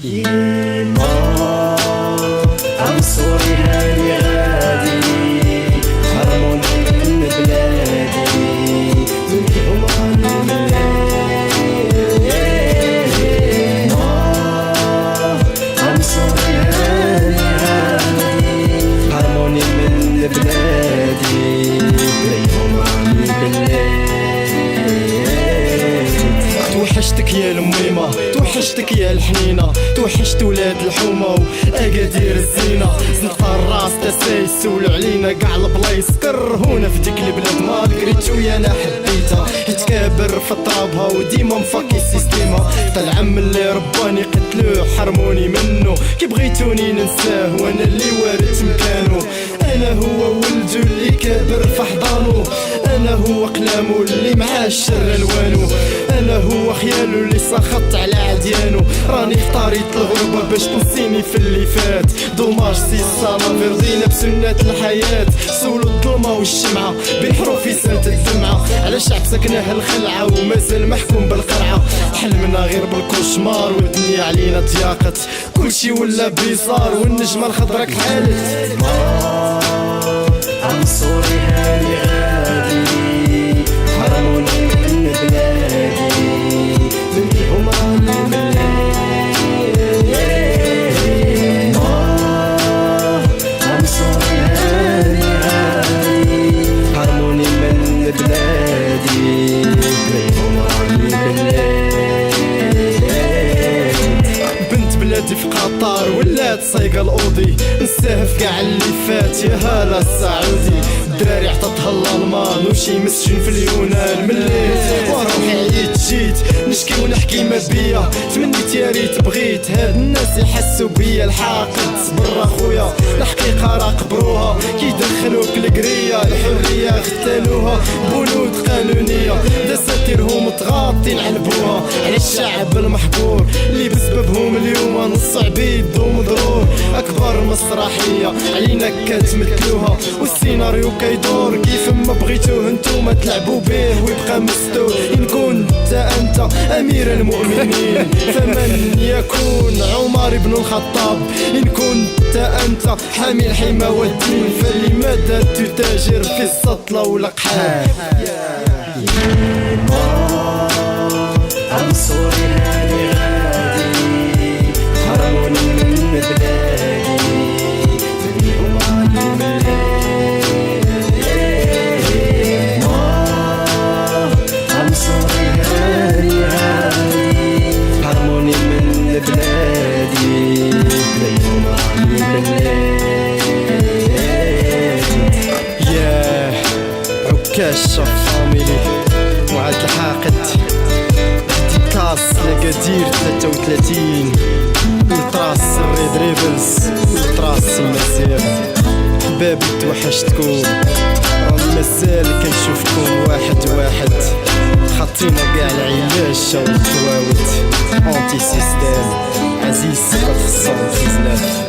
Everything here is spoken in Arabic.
يما I'm sorry هاني غادي حرموني من بلادي منهم راني مليت يما I'm sorry هاني غادي حرموني من بلادي منهم راني مليت. توحشتك يا الميمة، توحشتك يا الحنينة، توحشت ولاد الحومة وأكادير الزينة. زنقة الراس تساي سولو علينا قاع البلايص كرهونا في ديك البلاد مالكريتو يا انا حبيتها حيت كابر في ترابها وديما مفاكي سيستيمها. العم اللي رباني قتلوه حرموني منه كي بغيتوني ننساه وانا اللي وارث مكانو. انا هو ولدو اللي كابر في حضانو، انا هو قلامو اللي معاه الشر الوانو، انا هو خيالو اللي سخط على عديانو. راني اختاريت الغربة باش تنسيني في اللي فات. دوماج سي الصالة رضينا بسنة الحياة. سولو الظلمة والشمعة بين حروفي سالت الدمعة على شعب سكناه الخلعة ومازال محكوم بالقرعة. حلمنا غير بالكوشمار والدنيا علينا ضياقت، كلشي ولا بيصار والنجمة الخضرا كحالت. I'm sorry هاني غادي حرموني من بلادي منهم راني مليت. I'm sorry هاني غادي حرموني من بلادي منهم راني مليت. بنت بلادي في قطر ولات صايقة الأوضي، نساه في قاع اللي فات يا هلا السعودي. الدراري عطتها الالمان وشي مسجن في اليونان. مليت وروحي عييت جيت نشكي ونحكي ما بيا. تمنيت يا ريت بغيت هاد الناس يحسوا بيا. الحاقد صبر اخويا الحقيقة راه قبروها كي دخلوك القرية. الحرية اغتالوها بنود قانونية، دساتيرهم تغاطين علبوها على الشعب المحقور اللي بسببهم اليوم نص عبيد ومضرور. اكبر مسرحية علينا كتمثلوها والسيناريو كيدور كيف ما بغيتوه انتوما تلعبوا به ويبقى مستور. ان كنت انت امير المؤمنين فمن يكون عمر بن الخطاب. ان كنت انت حامي الحمى والدين فلماذا تتاجر في السطلة والاقحام. I'm sorry هاني غادي حرموني من بلادي منهم راني مليت. I'm sorry هاني غادي حرموني من بلادي منهم راني مليت. ياه عكاش فاميلي وعاد الحاقد كاس لقدير 33 الطراس الريد ريبلز الطراس المزير. حبابي توحشتكم مازال كنشوفكم واحد واحد. خطينا قاع العياشة والخواوت. أنتي سيستم عزيز قد خصو بزاف.